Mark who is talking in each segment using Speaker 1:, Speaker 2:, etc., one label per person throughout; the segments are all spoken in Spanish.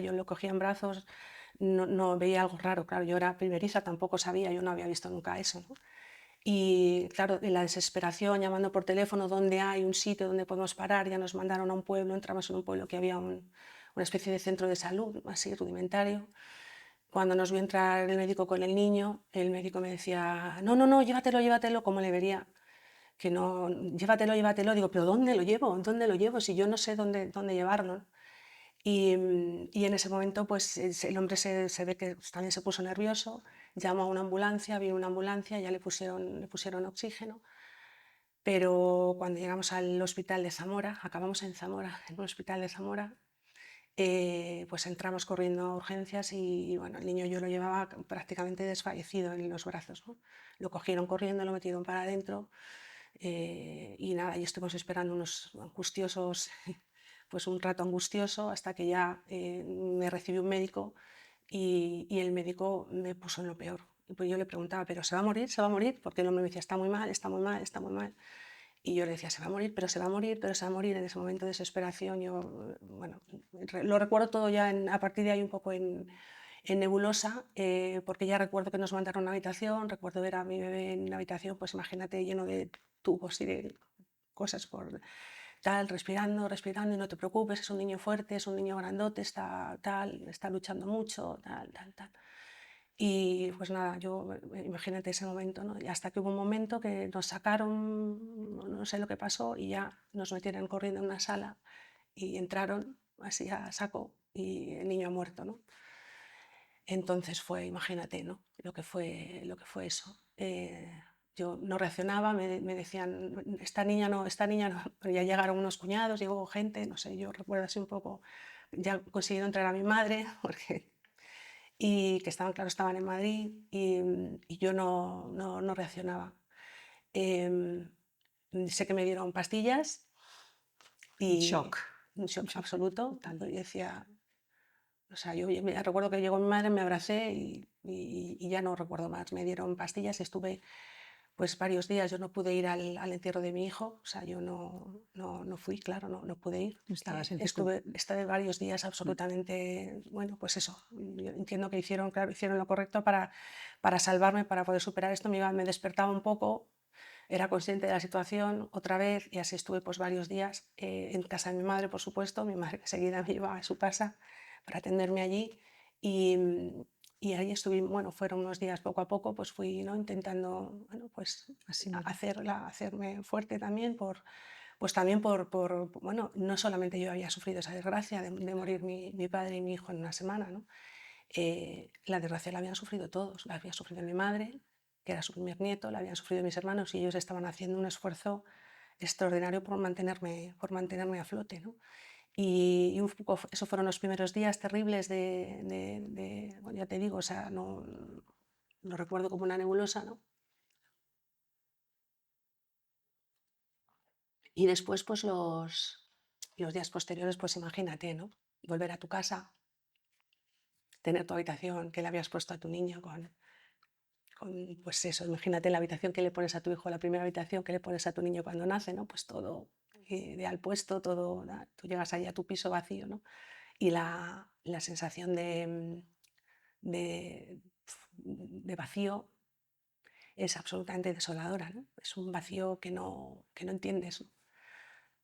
Speaker 1: Yo lo cogía en brazos, no veía algo raro, claro, yo era primeriza, tampoco sabía, yo no había visto nunca eso, ¿no? Y claro, en la desesperación, llamando por teléfono, ¿dónde hay un sitio donde podemos parar? Ya nos mandaron a un pueblo, entramos en un pueblo que había una especie de centro de salud, así rudimentario. Cuando nos vio entrar el médico con el niño, el médico me decía, no, no, no, llévatelo, llévatelo, como le vería, que no, llévatelo, llévatelo. Digo, pero ¿dónde lo llevo? ¿Dónde lo llevo? Si yo no sé dónde llevarlo. Y en ese momento, pues el hombre se ve que también se puso nervioso, llamó a una ambulancia, vino una ambulancia, ya le pusieron oxígeno, pero cuando llegamos al hospital de Zamora, acabamos en Zamora, en un hospital de Zamora, pues entramos corriendo a urgencias y bueno, el niño yo lo llevaba prácticamente desfallecido en los brazos, ¿no? Lo cogieron corriendo, lo metieron para adentro y nada, y estuvimos esperando unos angustiosos, pues un rato angustioso hasta que ya me recibió un médico y el médico me puso en lo peor. Y pues yo le preguntaba, ¿pero se va a morir? ¿Se va a morir? Porque el hombre me decía, está muy mal, está muy mal, está muy mal. Y yo le decía, se va a morir, pero se va a morir, pero se va a morir. En ese momento de desesperación, yo, bueno, lo recuerdo todo ya a partir de ahí un poco en nebulosa, porque ya recuerdo que nos mandaron a una habitación, recuerdo ver a mi bebé en una habitación, pues imagínate, lleno de tubos y de cosas por tal, respirando, respirando, y no te preocupes, es un niño fuerte, es un niño grandote, está tal, está luchando mucho, tal, tal, tal. Y pues nada, yo, imagínate ese momento, ¿no? Y hasta que hubo un momento que nos sacaron, no sé lo que pasó, y ya nos metieron corriendo en una sala y entraron así a saco y el niño ha muerto, ¿no? Entonces fue, imagínate, ¿no? Lo que fue eso. Yo no reaccionaba, me decían, esta niña no, pero ya llegaron unos cuñados, llegó gente, no sé, yo recuerdo así un poco, ya he conseguido entrar a mi madre, porque y que estaban, claro, estaban en Madrid y yo no reaccionaba. Em, Sé que me dieron pastillas
Speaker 2: Un
Speaker 1: y
Speaker 2: shock.
Speaker 1: un shock
Speaker 2: Un shock
Speaker 1: absoluto.
Speaker 2: total.
Speaker 1: Yo decía, o sea, yo me recuerdo que llegó mi madre, me abracé y ya no recuerdo más. Me dieron pastillas y estuve pues varios días. Yo no pude ir al entierro de mi hijo, o sea, yo no fui, claro, no pude ir.
Speaker 2: Estabas en circunstancias.
Speaker 1: Estuve varios días absolutamente, bueno, pues eso. Yo entiendo que hicieron, claro, hicieron lo correcto para salvarme, para poder superar esto. Me despertaba un poco, era consciente de la situación otra vez y así estuve pues varios días en casa de mi madre, por supuesto. Mi madre que seguida me llevaba a su casa para atenderme allí y, y ahí estuve, bueno, fueron unos días poco a poco, pues fui, ¿no? Intentando, bueno, pues
Speaker 2: Asimilar.
Speaker 1: hacerme fuerte también pues también bueno, no solamente yo había sufrido esa desgracia de morir mi padre y mi hijo en una semana, ¿no? La desgracia la habían sufrido todos, la había sufrido mi madre, que era su primer nieto, la habían sufrido mis hermanos y ellos estaban haciendo un esfuerzo extraordinario por mantenerme a flote, ¿no? Y un poco esos fueron los primeros días terribles bueno, ya te digo, o sea, no lo recuerdo como una nebulosa, ¿no? Y después, pues los días posteriores, pues imagínate, ¿no? Volver a tu casa, tener tu habitación que le habías puesto a tu niño pues eso, imagínate la habitación que le pones a tu hijo, la primera habitación que le pones a tu niño cuando nace, ¿no? Pues todo ideal puesto, todo, tú llegas ahí a tu piso vacío, ¿no? Y la sensación de, de vacío es absolutamente desoladora, ¿no? Es un vacío que no entiendes, ¿no?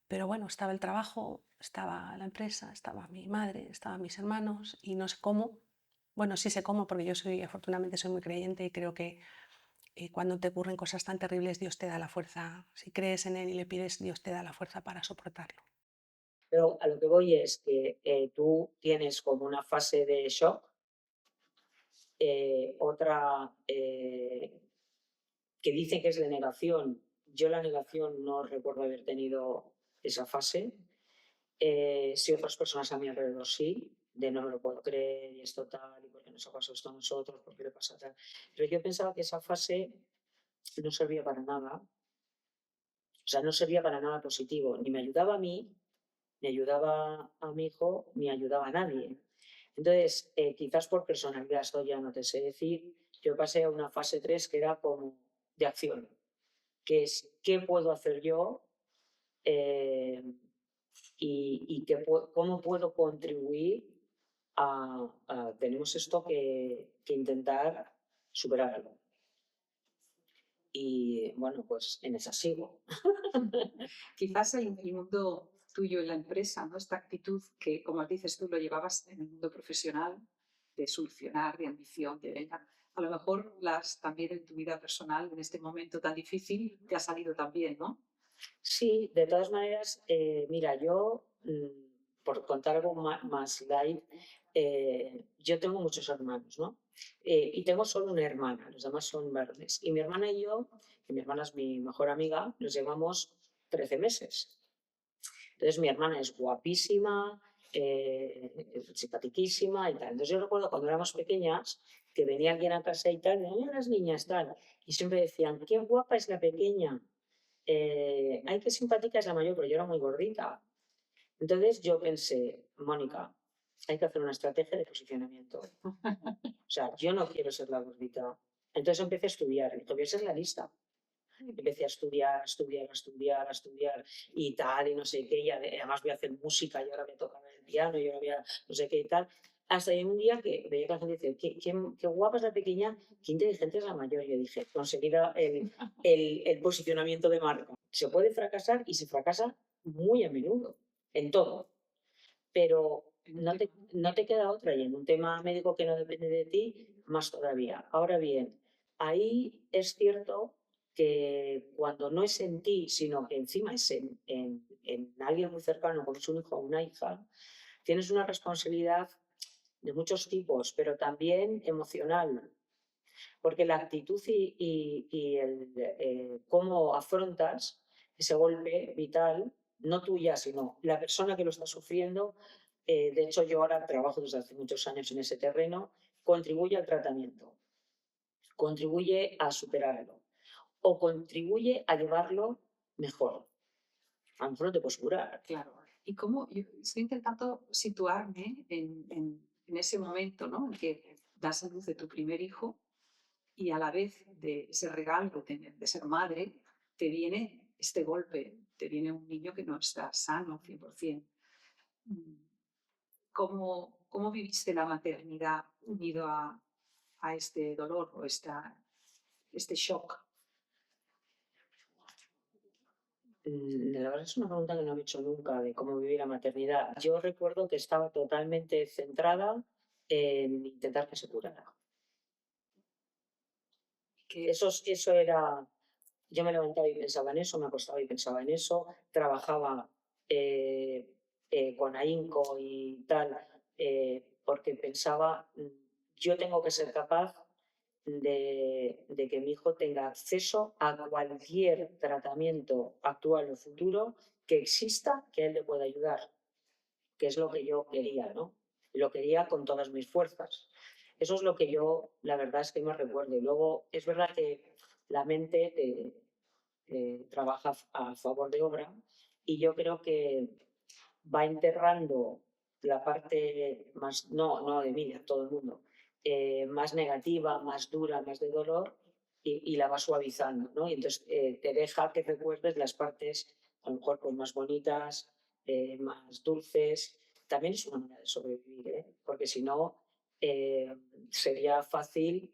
Speaker 1: Pero bueno, estaba el trabajo, estaba la empresa, estaba mi madre, estaban mis hermanos y no sé cómo. Bueno, sí sé cómo porque yo afortunadamente soy muy creyente y creo que cuando te ocurren cosas tan terribles, Dios te da la fuerza. Si crees en Él y le pides, Dios te da la fuerza para soportarlo.
Speaker 2: Pero a lo que voy es que tú tienes como una fase de shock, otra que dicen que es de negación. Yo la negación no recuerdo haber tenido esa fase. Si otras personas a mi alrededor sí, de no me lo puedo creer y esto tal, y por qué nos ha pasado esto a nosotros, por qué le pasa tal. Pero yo pensaba que esa fase no servía para nada, o sea, no servía para nada positivo, ni me ayudaba a mí, ni ayudaba a mi hijo, ni ayudaba a nadie. Entonces, quizás por personalidad, esto ya no te sé decir, yo pasé a una fase 3 que era como de acción, que es qué puedo hacer yo eh, y cómo puedo contribuir tenemos esto que intentar superarlo. Y bueno, pues en esa sigo.
Speaker 3: Quizás el mundo tuyo en la empresa, ¿no? Esta actitud que, como dices tú, lo llevabas en el mundo profesional, de solucionar, de ambición, de venga. A lo mejor también en tu vida personal, en este momento tan difícil, te ha salido también, ¿no?
Speaker 2: Sí, de todas maneras, mira, yo, por contar algo más light, yo tengo muchos hermanos, ¿no? Y tengo solo una hermana, los demás son varones. Y mi hermana y yo, que mi hermana es mi mejor amiga, nos llevamos 13 meses. Entonces mi hermana es guapísima, simpatiquísima y tal. Entonces yo recuerdo cuando éramos pequeñas que venía alguien a casa y tal, y las niñas tal, y siempre decían, qué guapa es la pequeña. Ay, qué simpática es la mayor, pero yo era muy gordita. Entonces yo pensé, Mónica, hay que hacer una estrategia de posicionamiento. O sea, yo no quiero ser la gordita. Entonces empecé a estudiar, y voy a ser la lista. Empecé a estudiar y tal, y no sé qué, y además voy a hacer música, y ahora voy a tocar el piano, y ahora voy a no sé qué y tal. Hasta que un día que veía que la gente decía, qué guapa es la pequeña, qué inteligente es la mayor. Y yo dije, conseguida el posicionamiento de marca. Se puede fracasar y se fracasa muy a menudo, en todo, pero no te queda otra. Y en un tema médico que no depende de ti, más todavía. Ahora bien, ahí es cierto que cuando no es en ti, sino que encima es en alguien muy cercano, como es un hijo o una hija, tienes una responsabilidad de muchos tipos, pero también emocional, porque la actitud y cómo afrontas ese golpe vital, no tuya, sino la persona que lo está sufriendo, de hecho yo ahora trabajo desde hace muchos años en ese terreno, contribuye al tratamiento, contribuye a superarlo o contribuye a llevarlo mejor. A lo mejor no te puedes curar.
Speaker 3: Claro. Y cómo yo estoy intentando situarme en ese momento, ¿no? En que das a luz de tu primer hijo y a la vez de ese regalo de ser madre, te viene este golpe, te viene un niño que no está sano 100%. Mm, ¿Cómo viviste la maternidad unido a este dolor o este shock?
Speaker 2: La verdad es una pregunta que no me he hecho nunca de cómo vivir la maternidad. Yo recuerdo que estaba totalmente centrada en intentar que se curara.
Speaker 3: Que
Speaker 2: Eso era, yo me levantaba y pensaba en eso, me acostaba y pensaba en eso, trabajaba eh, con ahínco y tal, porque pensaba, yo tengo que ser capaz de que mi hijo tenga acceso a cualquier tratamiento actual o futuro que exista que a él le pueda ayudar, que es lo que yo quería, ¿no? Lo quería con todas mis fuerzas. Eso es lo que yo, la verdad es que me recuerdo. Y luego es verdad que la mente trabaja a favor de obra y yo creo que va enterrando la parte más, no de mí, de todo el mundo, más negativa, más dura, más de dolor y la va suavizando, ¿no? Y entonces te deja que recuerdes las partes a lo mejor pues, más bonitas, más dulces. También es una manera de sobrevivir, ¿eh? Porque si no, sería fácil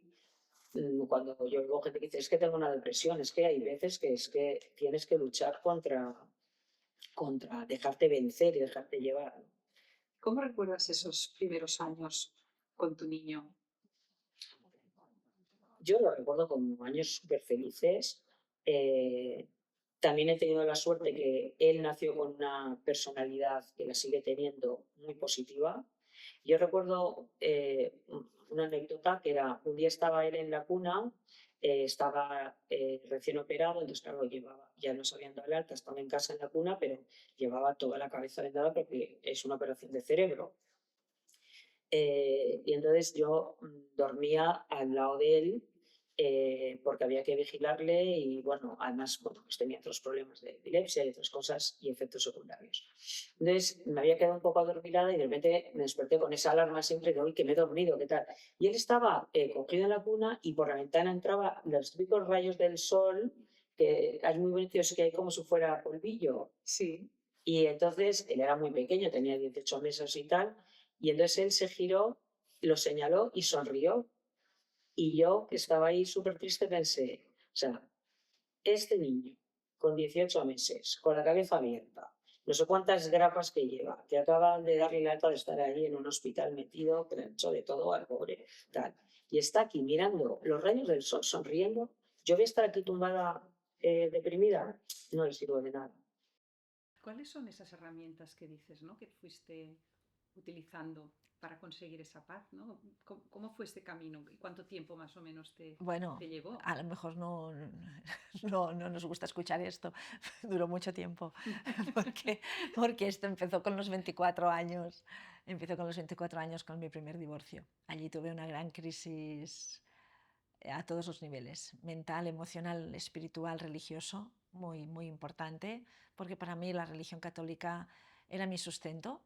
Speaker 2: cuando yo oigo gente que dice es que tengo una depresión, es que hay veces que es que tienes que luchar contra dejarte vencer y dejarte llevar.
Speaker 3: ¿Cómo recuerdas esos primeros años con tu niño?
Speaker 2: Yo lo recuerdo como años súper felices. Eh, También he tenido la suerte que él nació con una personalidad que la sigue teniendo muy positiva. Yo recuerdo una anécdota que era, un día estaba él en la cuna, estaba recién operado, entonces claro, ya no sabían dar el alta, estaba en casa en la cuna, pero llevaba toda la cabeza vendada porque es una operación de cerebro. Y entonces yo dormía al lado de él porque había que vigilarle y bueno, además bueno, pues tenía otros problemas de epilepsia y otras cosas y efectos secundarios. Entonces me había quedado un poco adormilada y de repente me desperté con esa alarma siempre de hoy que me he dormido, ¿qué tal? Y él estaba cogido en la cuna y por la ventana entraba los típicos rayos del sol, que es muy bonito, es que hay como si fuera polvillo.
Speaker 3: Sí.
Speaker 2: Y entonces él era muy pequeño, tenía 18 meses y tal, Y entonces él se giró, lo señaló y sonrió. Y yo, que estaba ahí súper triste, pensé, o sea, este niño con 18 meses, con la cabeza abierta, no sé cuántas grapas que lleva, que acaban de darle la alta de estar ahí en un hospital metido, que le han hecho de todo al pobre, tal, y está aquí mirando los rayos del sol, sonriendo. Yo voy a estar aquí tumbada, deprimida, no le sirvo de nada.
Speaker 3: ¿Cuáles son esas herramientas que dices, ¿no? Que fuiste utilizando para conseguir esa paz, ¿no? ¿Cómo fue este camino y cuánto tiempo más o menos
Speaker 4: Bueno,
Speaker 3: te llevó?
Speaker 4: a lo mejor no nos gusta escuchar esto, duró mucho tiempo, porque esto empezó con los 24 años, empezó con los 24 años con mi primer divorcio. Allí tuve una gran crisis a todos los niveles, mental, emocional, espiritual, religioso, muy, muy importante, porque para mí la religión católica era mi sustento.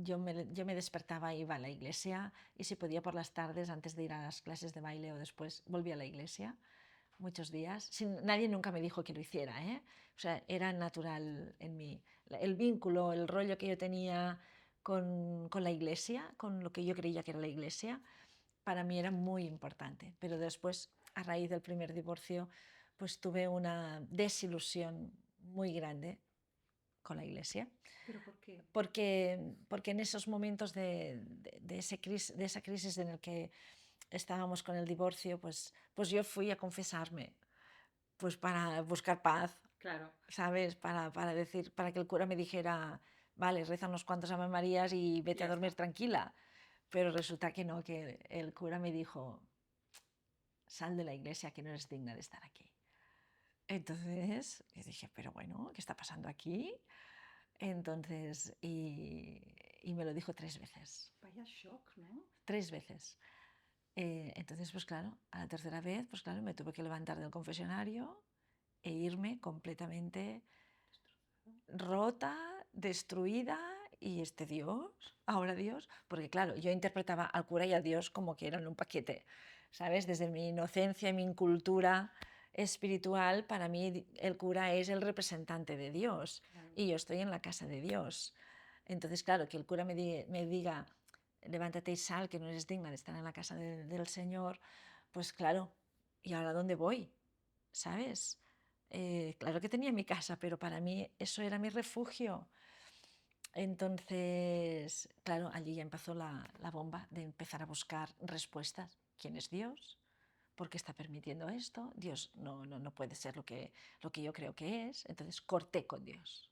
Speaker 4: Yo me despertaba, iba a la iglesia y si podía por las tardes, antes de ir a las clases de baile o después, volvía a la iglesia muchos días. Nadie nunca me dijo que lo hiciera, ¿eh? O sea, era natural en mí. El vínculo, el rollo que yo tenía con la iglesia, con lo que yo creía que era la iglesia, para mí era muy importante. Pero después, a raíz del primer divorcio, pues tuve una desilusión muy grande con la iglesia.
Speaker 3: ¿Pero por qué?
Speaker 4: Porque en esos momentos de esa crisis en el que estábamos con el divorcio, pues yo fui a confesarme, pues para buscar paz,
Speaker 3: Claro,
Speaker 4: ¿sabes? Para que el cura me dijera, vale, reza unos cuantos Ave Marías y vete
Speaker 3: ya
Speaker 4: a dormir
Speaker 3: está.
Speaker 4: tranquila. Pero resulta que no, que el cura me dijo, sal de la iglesia, que no eres digna de estar aquí. Entonces yo dije, pero bueno, ¿qué está pasando aquí? Entonces, y me lo dijo 3 veces.
Speaker 3: Vaya shock, ¿no?
Speaker 4: 3 veces. Entonces, pues claro, a la tercera vez, pues claro, me tuve que levantar del confesionario e irme completamente rota, destruida, y Dios, ahora Dios, porque claro, yo interpretaba al cura y a Dios como que eran un paquete, ¿sabes? Desde mi inocencia y mi incultura espiritual, para mí el cura es el representante de Dios
Speaker 3: Claro.
Speaker 4: y yo estoy en la casa de Dios. Entonces, claro, que el cura me diga, levántate y sal, que no eres digna de estar en la casa del Señor, pues claro, ¿y ahora dónde voy? ¿Sabes? Claro que tenía mi casa, pero para mí eso era mi refugio. Entonces, claro, allí ya empezó la bomba de empezar a buscar respuestas. ¿Quién es Dios? ¿Por qué está permitiendo esto? Dios no puede ser lo que yo creo que es. Entonces corté con Dios.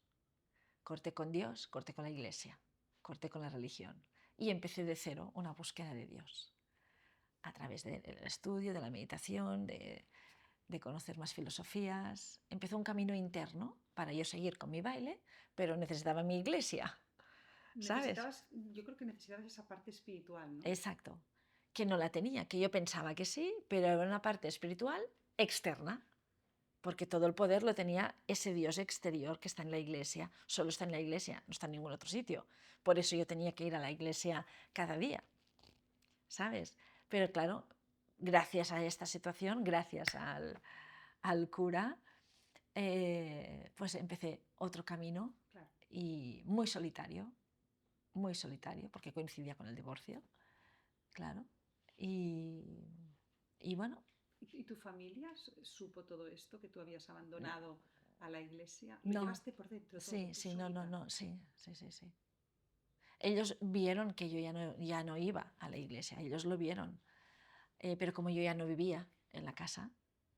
Speaker 4: Corté con Dios, corté con la iglesia, corté con la religión. Y empecé de cero una búsqueda de Dios. A través del estudio, de la meditación, de conocer más filosofías. Empezó un camino interno para yo seguir con mi baile, pero necesitaba mi iglesia, ¿sabes?
Speaker 3: Yo creo que necesitabas esa parte espiritual, ¿no?
Speaker 4: Exacto. Que no la tenía, que yo pensaba que sí, pero era una parte espiritual externa, porque todo el poder lo tenía ese Dios exterior que está en la iglesia. Solo está en la iglesia, no está en ningún otro sitio. Por eso yo tenía que ir a la iglesia cada día, ¿sabes? Pero claro, gracias a esta situación, gracias al cura, pues empecé otro camino
Speaker 3: Claro.
Speaker 4: y muy solitario, porque coincidía con el divorcio, claro. Y bueno,
Speaker 3: ¿Y tu familia supo todo esto, que tú habías abandonado a la iglesia? ¿Lo
Speaker 4: no,
Speaker 3: llevaste por dentro todo,
Speaker 4: sí,
Speaker 3: tú
Speaker 4: sí, no, no,
Speaker 3: solita?
Speaker 4: no, sí, sí, sí, sí. Ellos vieron que yo ya no iba a la iglesia, ellos lo vieron, pero como yo ya no vivía en la casa,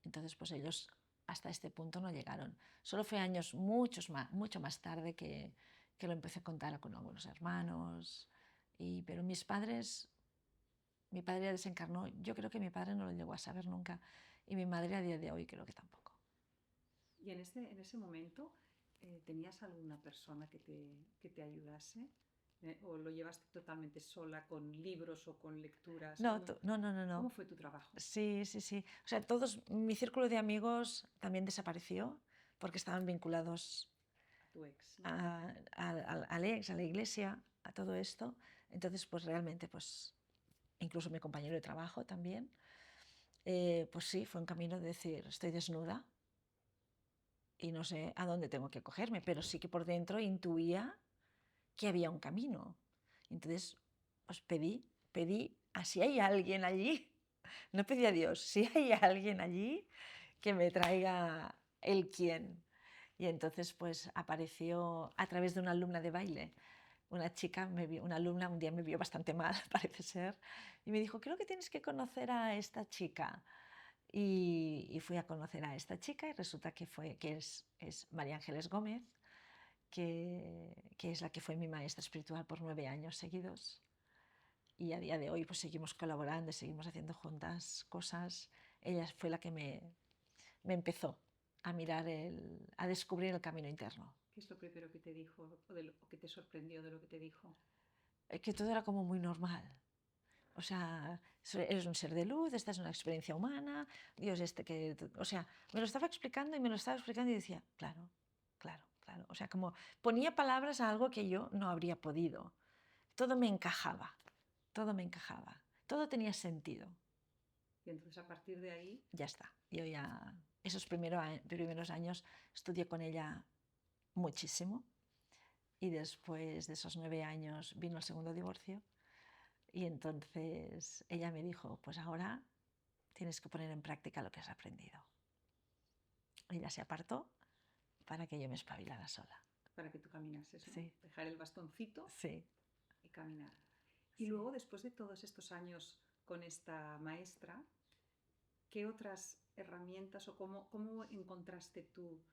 Speaker 4: entonces pues ellos hasta este punto no llegaron. Solo fue años mucho más tarde que lo empecé a contar con algunos hermanos, pero mi padre ya desencarnó, yo creo que mi padre no lo llegó a saber nunca y mi madre a día de hoy creo que tampoco.
Speaker 3: Y en ese momento, ¿tenías alguna persona que te ayudase? ¿O lo llevaste totalmente sola con libros o con lecturas?
Speaker 4: No, no, no, no,
Speaker 3: ¿Cómo
Speaker 4: no.
Speaker 3: fue tu trabajo?
Speaker 4: Sí, sí, sí. O sea, mi círculo de amigos también desapareció porque estaban vinculados
Speaker 3: A tu ex, ¿no?
Speaker 4: al ex, a la iglesia, a todo esto. Entonces, pues realmente, pues incluso mi compañero de trabajo también, pues sí, fue un camino de decir, estoy desnuda y no sé a dónde tengo que cogerme, pero sí que por dentro intuía que había un camino. Entonces, pues pedí, si hay alguien allí, no pedí a Dios, si hay alguien allí que me traiga el quién. Y entonces pues apareció a través de una alumna de baile. Una chica, una alumna, un día me vio bastante mal, parece ser, y me dijo, creo que tienes que conocer a esta chica. Y fui a conocer a esta chica y resulta que es María Ángeles Gómez, que es la que fue mi maestra espiritual por 9 años seguidos. Y a día de hoy pues seguimos colaborando, seguimos haciendo juntas cosas. Ella fue la que me empezó a mirar, a descubrir el camino interno.
Speaker 3: ¿Qué es lo primero que te dijo o que te sorprendió de lo que te dijo?
Speaker 4: Que todo era como muy normal. O sea, eres un ser de luz, esta es una experiencia humana, Dios o sea, me lo estaba explicando y decía, claro, claro, claro. O sea, como ponía palabras a algo que yo no habría podido. Todo me encajaba, todo tenía sentido.
Speaker 3: Y entonces a partir de ahí...
Speaker 4: Ya está. Yo ya, esos primeros años estudié con ella muchísimo y después de esos 9 años vino el segundo divorcio y entonces ella me dijo, pues ahora tienes que poner en práctica lo que has aprendido. Ella se apartó para que yo me espabilara sola.
Speaker 3: Para que tú caminases, ¿no?
Speaker 4: Sí.
Speaker 3: Dejar el bastoncito
Speaker 4: Sí.
Speaker 3: y caminar. Y
Speaker 4: Sí.
Speaker 3: luego, después de todos estos años con esta maestra, ¿qué otras herramientas o cómo encontraste tu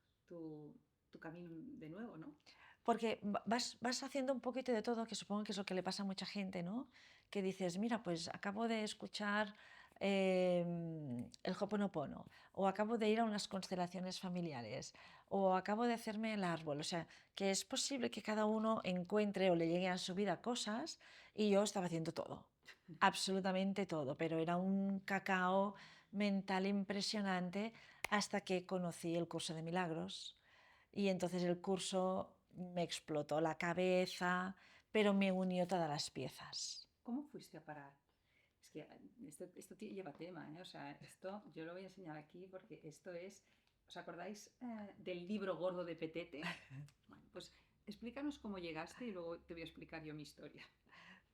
Speaker 3: camino de nuevo, ¿no?
Speaker 4: Porque vas haciendo un poquito de todo, que supongo que es lo que le pasa a mucha gente, ¿no? Que dices, mira, pues acabo de escuchar el Ho'oponopono, o acabo de ir a unas constelaciones familiares, o acabo de hacerme el árbol. O sea, que es posible que cada uno encuentre o le llegue a su vida cosas, y yo estaba haciendo todo, absolutamente todo, pero era un cacao mental impresionante hasta que conocí el curso de milagros. Y entonces el curso me explotó la cabeza, pero me unió todas las piezas.
Speaker 3: ¿Cómo fuiste a parar? Es que esto lleva tema, ¿eh? O sea, esto yo lo voy a enseñar aquí porque esto es... ¿Os acordáis del libro gordo de Petete? Bueno, pues explícanos cómo llegaste y luego te voy a explicar yo mi historia.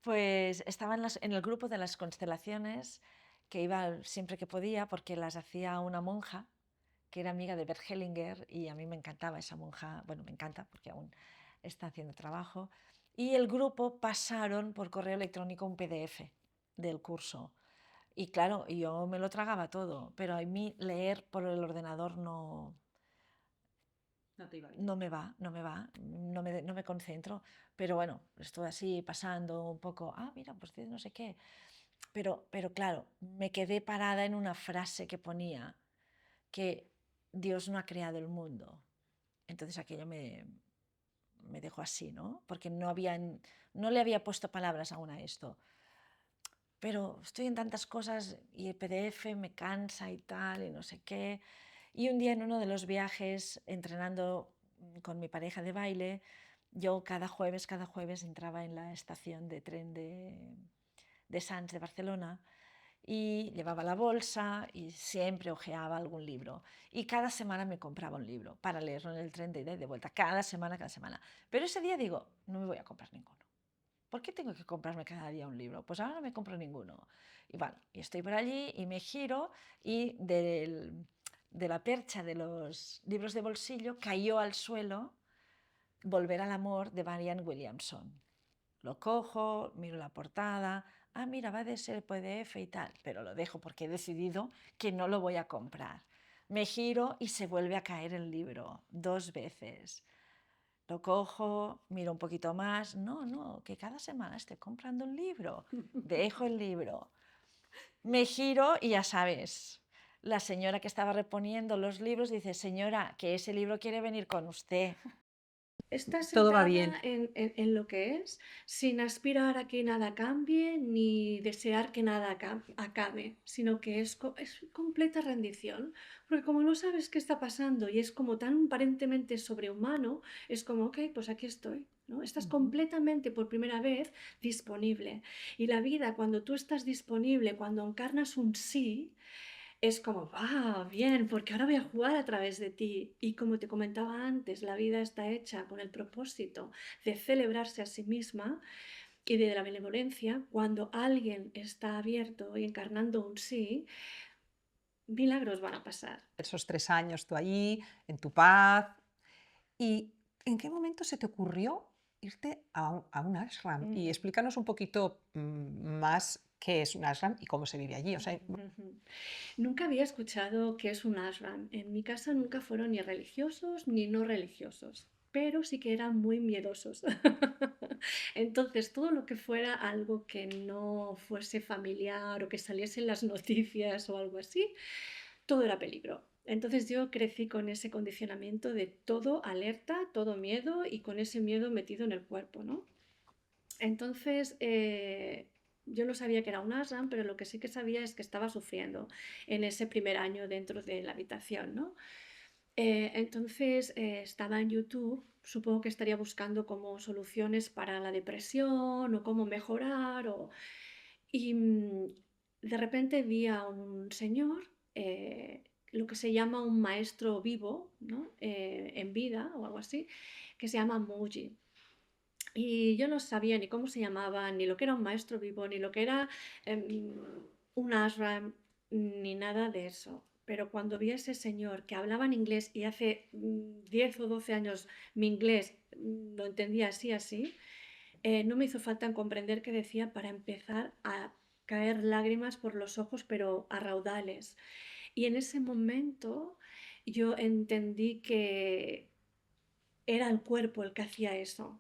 Speaker 4: Pues estaba en el grupo de las constelaciones, que iba siempre que podía porque las hacía una monja que era amiga de Bert Hellinger y a mí me encantaba esa monja, bueno, me encanta porque aún está haciendo trabajo. Y el grupo pasaron por correo electrónico un PDF del curso. Y claro, yo me lo tragaba todo, pero a mí leer por el ordenador no,
Speaker 3: No te iba bien.
Speaker 4: no me va, no me concentro. Pero bueno, estoy así pasando un poco, mira, pues dice no sé qué. Pero claro, me quedé parada en una frase que ponía que Dios no ha creado el mundo. Entonces aquello me dejó así, ¿no? Porque no le había puesto palabras aún a esto. Pero estoy en tantas cosas y el PDF me cansa y tal, y no sé qué. Y un día en uno de los viajes, entrenando con mi pareja de baile, yo cada jueves entraba en la estación de tren de Sants de Barcelona y llevaba la bolsa y siempre hojeaba algún libro. Y cada semana me compraba un libro para leerlo en el tren de ida y de vuelta, cada semana. Pero ese día digo, no me voy a comprar ninguno. ¿Por qué tengo que comprarme cada día un libro? Pues ahora no me compro ninguno. Y bueno, y estoy por allí y me giro y de la percha de los libros de bolsillo cayó al suelo Volver al amor de Marianne Williamson. Lo cojo, miro la portada, mira, va de ser PDF y tal, pero lo dejo porque he decidido que no lo voy a comprar. Me giro y se vuelve a caer el libro 2 veces. Lo cojo, miro un poquito más, no, que cada semana estoy comprando un libro, dejo el libro, me giro y ya sabes, la señora que estaba reponiendo los libros dice, señora, que ese libro quiere venir con usted.
Speaker 1: Estás
Speaker 3: Todo va
Speaker 1: centrada
Speaker 3: bien.
Speaker 1: en lo que es, sin aspirar a que nada cambie ni desear que nada acabe, sino que es completa rendición. Porque como no sabes qué está pasando y es como tan aparentemente sobrehumano, es como, ok, pues aquí estoy, ¿no? Estás completamente por primera vez disponible. Y la vida, cuando tú estás disponible, cuando encarnas un sí,
Speaker 5: es como, ¡ah, bien! Porque ahora voy a jugar a través de ti. Y como te comentaba antes, la vida está hecha con el propósito de celebrarse a sí misma y de la benevolencia. Cuando alguien está abierto y encarnando un sí, milagros van a pasar.
Speaker 6: Esos 3 años tú allí, en tu paz. ¿Y en qué momento se te ocurrió irte a un ashram? Y
Speaker 5: Mm.
Speaker 6: explícanos un poquito, más qué es un ashram y cómo se vive allí. O sea,
Speaker 5: Ujú. Nunca había escuchado qué es un ashram. En mi casa nunca fueron ni religiosos ni no religiosos, pero sí que eran muy miedosos. Entonces, todo lo que fuera algo que no fuese familiar o que saliese en las noticias o algo así, todo era peligro. Entonces yo crecí con ese condicionamiento de todo alerta, todo miedo y con ese miedo metido en el cuerpo, ¿no? Entonces, yo no sabía que era un ashram, pero lo que sí que sabía es que estaba sufriendo en ese primer año dentro de la habitación, ¿no? Entonces, estaba en YouTube, supongo que estaría buscando como soluciones para la depresión o cómo mejorar y de repente vi a un señor, lo que se llama un maestro vivo, ¿no? En vida o algo así, que se llama Mooji. Y yo no sabía ni cómo se llamaba, ni lo que era un maestro vivo, ni lo que era em, un ashram, ni nada de eso. Pero cuando vi a ese señor que hablaba en inglés y hace 10 o 12 años mi inglés lo entendía así, así, no me hizo falta en comprender qué decía para empezar a caer lágrimas por los ojos, pero a raudales. Y en ese momento yo entendí que era el cuerpo el que hacía eso,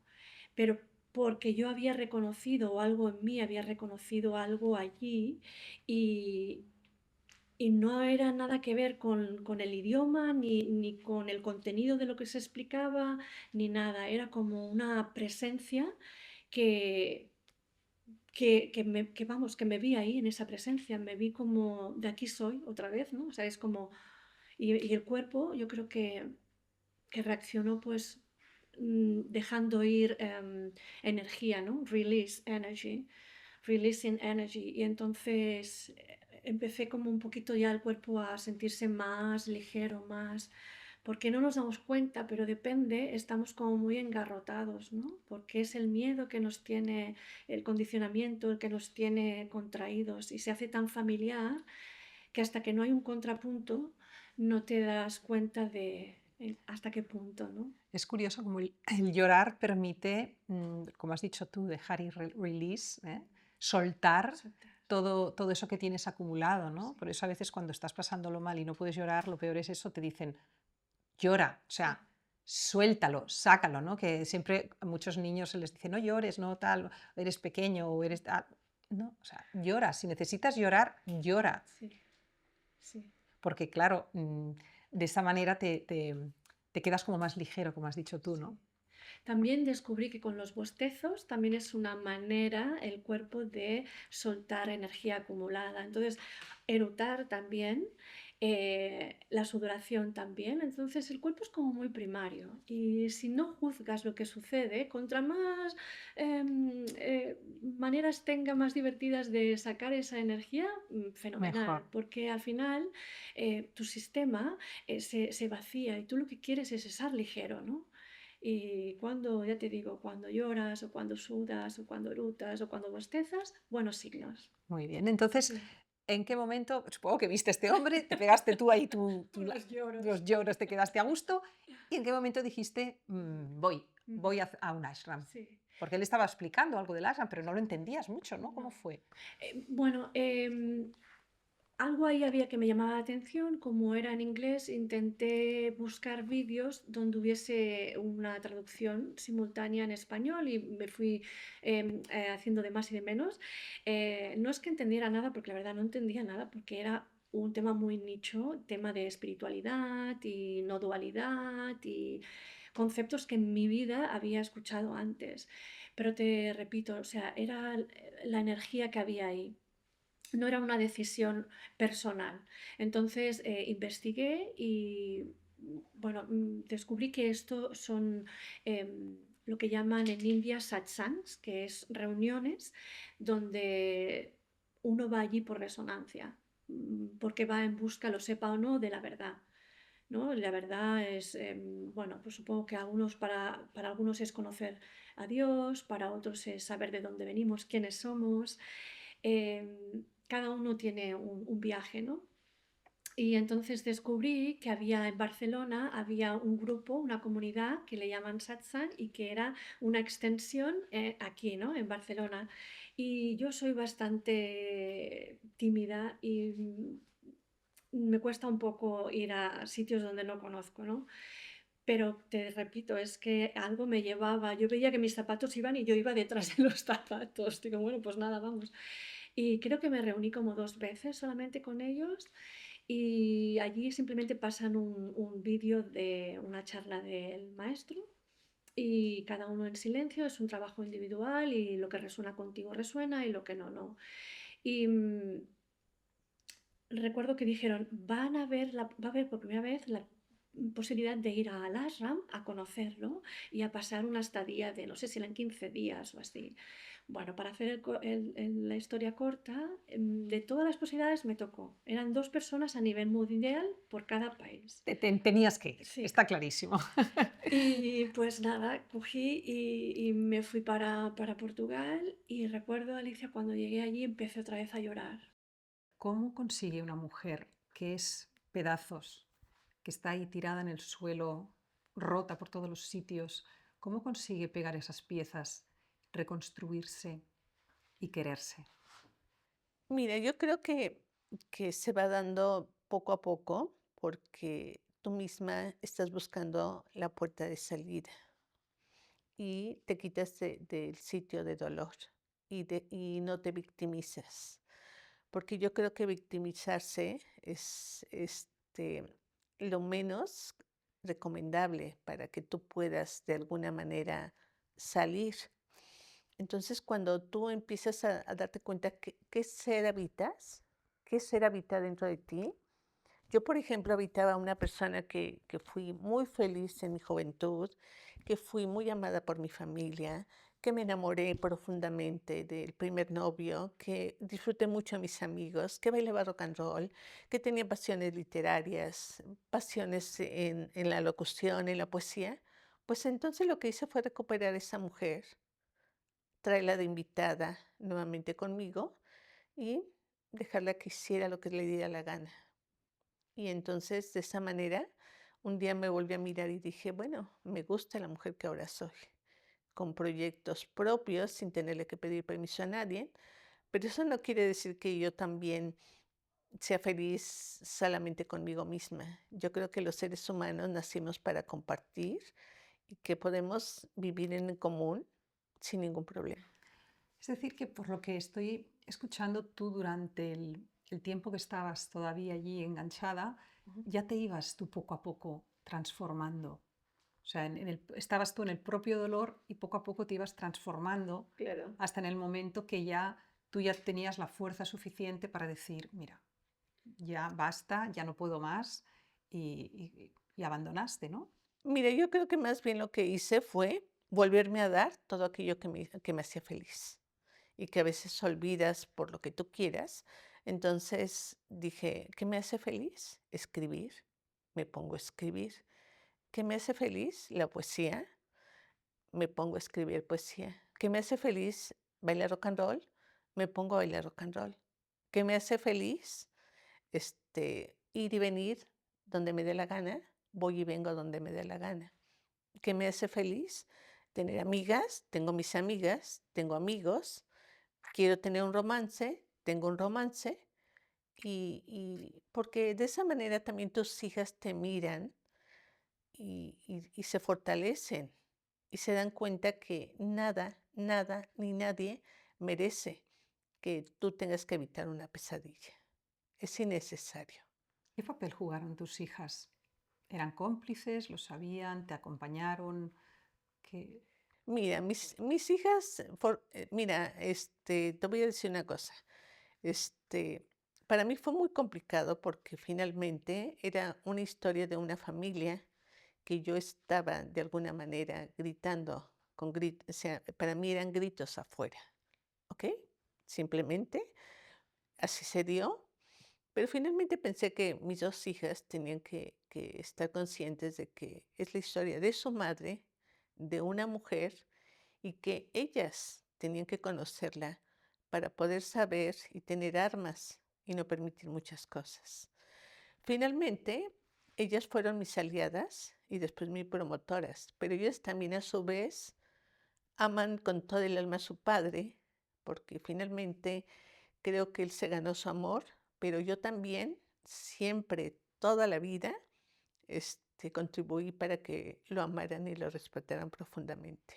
Speaker 5: pero porque yo había reconocido o algo en mí había reconocido algo allí y, y no era nada que ver con el idioma ni con el contenido de lo que se explicaba ni nada, era como una presencia que, vamos, que me vi ahí en esa presencia, me vi como de aquí soy otra vez, ¿no? O sea, es como, y el cuerpo yo creo que reaccionó pues dejando ir energía, ¿no? Release energy, releasing energy. Y entonces empecé como un poquito ya el cuerpo a sentirse más ligero, más, porque no nos damos cuenta, pero depende, estamos como muy engarrotados, ¿no? Porque es el miedo que nos tiene, el condicionamiento, el que nos tiene contraídos y se hace tan familiar que hasta que no hay un contrapunto no te das cuenta de hasta qué punto, ¿no?
Speaker 6: es curioso como el llorar permite, como has dicho tú, dejar ir, release, ¿eh? Soltar
Speaker 5: Soltar.
Speaker 6: todo eso que tienes acumulado, ¿no?
Speaker 5: Sí.
Speaker 6: Por eso a veces cuando estás pasándolo mal y no puedes llorar, lo peor es eso, te dicen, llora, o sea, suéltalo, sácalo, ¿no? Que siempre a muchos niños se les dice, no llores, no tal, eres pequeño o eres tal. No, o sea, llora, si necesitas llorar, llora,
Speaker 5: Sí, sí.
Speaker 6: porque claro, de esa manera te quedas como más ligero, como has dicho tú, ¿no?
Speaker 5: Sí. También descubrí que con los bostezos también es una manera el cuerpo de soltar energía acumulada. Entonces, erutar también, la sudoración también. Entonces, el cuerpo es como muy primario. Y si no juzgas lo que sucede, contra más maneras tenga más divertidas de sacar esa energía, fenomenal.
Speaker 6: Mejor.
Speaker 5: Porque al final tu sistema se vacía y tú lo que quieres es estar ligero, ¿no? Y cuando, ya te digo, cuando lloras o cuando sudas o cuando erutas o cuando bostezas, buenos signos.
Speaker 6: Muy bien. Entonces,
Speaker 5: Sí.
Speaker 6: ¿en qué momento? Supongo que viste a este hombre, te pegaste tú ahí
Speaker 5: Los lloros.
Speaker 6: los lloros, te quedaste a gusto. ¿Y en qué momento dijiste, voy a un ashram?
Speaker 5: Sí.
Speaker 6: Porque él estaba explicando algo del ashram, pero no lo entendías mucho, ¿no? ¿Cómo
Speaker 5: No.
Speaker 6: fue?
Speaker 5: Bueno, algo ahí había que me llamaba la atención, como era en inglés, intenté buscar vídeos donde hubiese una traducción simultánea en español y me fui haciendo de más y de menos. No es que entendiera nada, porque la verdad no entendía nada, porque era un tema muy nicho, tema de espiritualidad y no dualidad y conceptos que en mi vida había escuchado antes. Pero te repito, o sea, era la energía que había ahí, no era una decisión personal. Entonces investigué y bueno, descubrí que esto son lo que llaman en India satsangs, que es reuniones donde uno va allí por resonancia. porque va en busca, lo sepa o no, de la verdad, ¿no? La verdad es, bueno, pues supongo que para algunos es conocer a Dios, para otros es saber de dónde venimos, quiénes somos. Cada uno tiene un viaje, ¿no? Y entonces descubrí que en Barcelona había un grupo, una comunidad que le llaman Satsang y que era una extensión aquí, ¿no? En Barcelona. Y yo soy bastante tímida y me cuesta un poco ir a sitios donde no conozco, ¿no? Pero te repito, es que algo me llevaba. Yo veía que mis zapatos iban y yo iba detrás de los zapatos. Digo, bueno, pues nada, vamos. Y creo que me reuní como 2 veces solamente con ellos y allí simplemente pasan un vídeo de una charla del maestro y cada uno en silencio, es un trabajo individual y lo que resuena contigo resuena y lo que no, no. Y recuerdo que dijeron, va a haber por primera vez la posibilidad de ir al ashram a conocerlo y a pasar una estadía de, no sé si eran 15 días o así. Bueno, para hacer la historia corta, de todas las posibilidades me tocó. Eran 2 personas a nivel mundial por cada país.
Speaker 6: Tenías que ir,
Speaker 5: Sí.
Speaker 6: está clarísimo.
Speaker 5: Y pues nada, cogí y me fui para Portugal y recuerdo, Alicia, cuando llegué allí empecé otra vez a llorar.
Speaker 6: ¿Cómo consigue una mujer que es pedazos, que está ahí tirada en el suelo, rota por todos los sitios, cómo consigue pegar esas piezas, reconstruirse y quererse?
Speaker 7: Mira, yo creo que se va dando poco a poco porque tú misma estás buscando la puerta de salida y te quitas del sitio de dolor y no te victimizas. Porque yo creo que victimizarse es lo menos recomendable para que tú puedas de alguna manera salir. Entonces, cuando tú empiezas a darte cuenta qué ser habitas, qué ser habita dentro de ti. Yo, por ejemplo, habitaba una persona que fui muy feliz en mi juventud, que fui muy amada por mi familia, que me enamoré profundamente del primer novio, que disfruté mucho a mis amigos, que bailaba rock and roll, que tenía pasiones literarias, pasiones en la locución, en la poesía. Pues entonces lo que hice fue recuperar a esa mujer, traerla de invitada nuevamente conmigo y dejarla que hiciera lo que le diera la gana. Y entonces, de esa manera, un día me volví a mirar y dije, bueno, me gusta la mujer que ahora soy, con proyectos propios, sin tenerle que pedir permiso a nadie, pero eso no quiere decir que yo también sea feliz solamente conmigo misma. Yo creo que los seres humanos nacimos para compartir y que podemos vivir en común sin ningún problema.
Speaker 6: Es decir, que por lo que estoy escuchando, tú durante el tiempo que estabas todavía allí enganchada, ya te ibas tú poco a poco transformando. O sea, estabas tú en el propio dolor y poco a poco te ibas transformando
Speaker 5: Claro.
Speaker 6: hasta en el momento que tú ya tenías la fuerza suficiente para decir, mira, ya basta, ya no puedo más y abandonaste, ¿no?
Speaker 7: Mira, yo creo que más bien lo que hice fue volverme a dar todo aquello que me hacía feliz y que a veces olvidas por lo que tú quieras. Entonces dije, ¿qué me hace feliz? Escribir. Me pongo a escribir. ¿Qué me hace feliz? La poesía. Me pongo a escribir poesía. ¿Qué me hace feliz? Bailar rock and roll. Me pongo a bailar rock and roll. ¿Qué me hace feliz? Ir y venir donde me dé la gana. Voy y vengo donde me dé la gana. ¿Qué me hace feliz? Tener amigas. Tengo mis amigas. Tengo amigos. Quiero tener un romance, tengo un romance, y porque de esa manera también tus hijas te miran y se fortalecen y se dan cuenta que nada, nada ni nadie merece que tú tengas que evitar una pesadilla. Es innecesario.
Speaker 6: ¿Qué papel jugaron tus hijas? ¿Eran cómplices? ¿Lo sabían? ¿Te acompañaron? ¿Qué?
Speaker 7: Mira, mis hijas, mira, te voy a decir una cosa. Para mí fue muy complicado porque finalmente era una historia de una familia que yo estaba de alguna manera gritando o sea, para mí eran gritos afuera, ¿ok? Simplemente así se dio Pero finalmente pensé que mis 2 hijas tenían que estar conscientes de que es la historia de su madre, de una mujer, y que ellas tenían que conocerla para poder saber y tener armas y no permitir muchas cosas. Finalmente, ellas fueron mis aliadas y después mis promotoras, pero ellas también a su vez aman con todo el alma a su padre, porque finalmente creo que él se ganó su amor, pero yo también siempre, toda la vida, contribuí para que lo amaran y lo respetaran profundamente.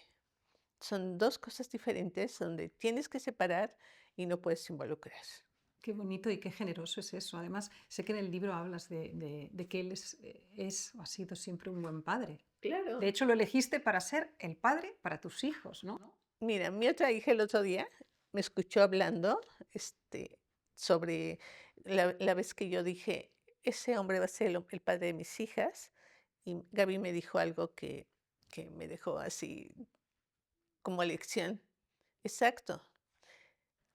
Speaker 7: Son 2 cosas diferentes donde tienes que separar y no puedes involucrar.
Speaker 6: Qué bonito y qué generoso es eso. Además, sé que en el libro hablas de que él es o ha sido siempre un buen padre.
Speaker 7: Claro.
Speaker 6: De hecho, lo elegiste para ser el padre para tus hijos, ¿no?
Speaker 7: Mira, mi otra hija el otro día me escuchó hablando, sobre la vez que yo dije: "Ese hombre va a ser el padre de mis hijas", y Gaby me dijo algo que me dejó así como lección. Exacto,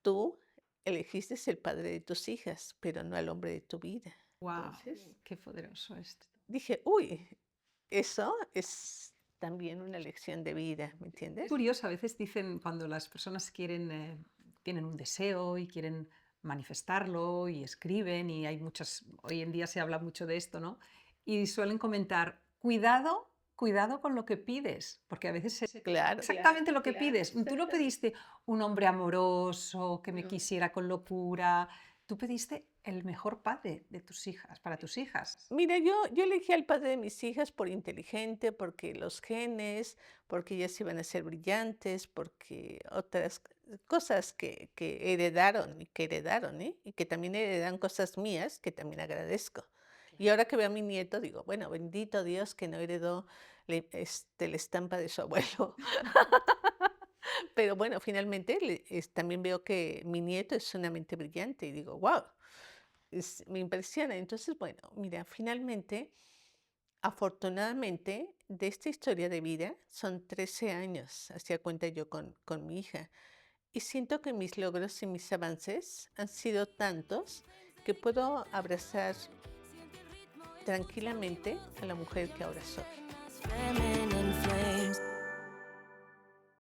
Speaker 7: tú elegiste el padre de tus hijas, pero no al hombre de tu vida.
Speaker 6: ¡Wow!
Speaker 7: Entonces,
Speaker 6: ¡Qué poderoso esto!
Speaker 7: dije: "Uy, eso es también una lección de vida", ¿me
Speaker 6: Es
Speaker 7: entiendes?
Speaker 6: curioso, a veces dicen cuando las personas tienen un deseo y quieren manifestarlo y escriben, y hay muchas, hoy en día se habla mucho de esto, ¿no? Y suelen comentar, cuidado, cuidado con lo que pides, porque a veces es
Speaker 7: Claro.
Speaker 6: exactamente lo que pides. Tú no pediste un hombre amoroso que me quisiera con locura, tú pediste el mejor padre de tus hijas, para tus hijas.
Speaker 7: Mira, yo elegí al padre de mis hijas por inteligente, porque los genes, porque ellas iban a ser brillantes, porque otras cosas que heredaron, ¿eh? Y que también heredan cosas mías que también agradezco. Y ahora que veo a mi nieto, digo, bueno, bendito Dios que no heredó la estampa de su abuelo. Pero bueno, finalmente también veo que mi nieto es una mente brillante y digo, wow, me impresiona. Entonces, bueno, mira, finalmente, afortunadamente, de esta historia de vida son 13 años, hacía cuenta yo con mi hija. Y siento que mis logros y mis avances han sido tantos que puedo abrazar tranquilamente a la mujer que ahora soy.
Speaker 8: Feminine flame.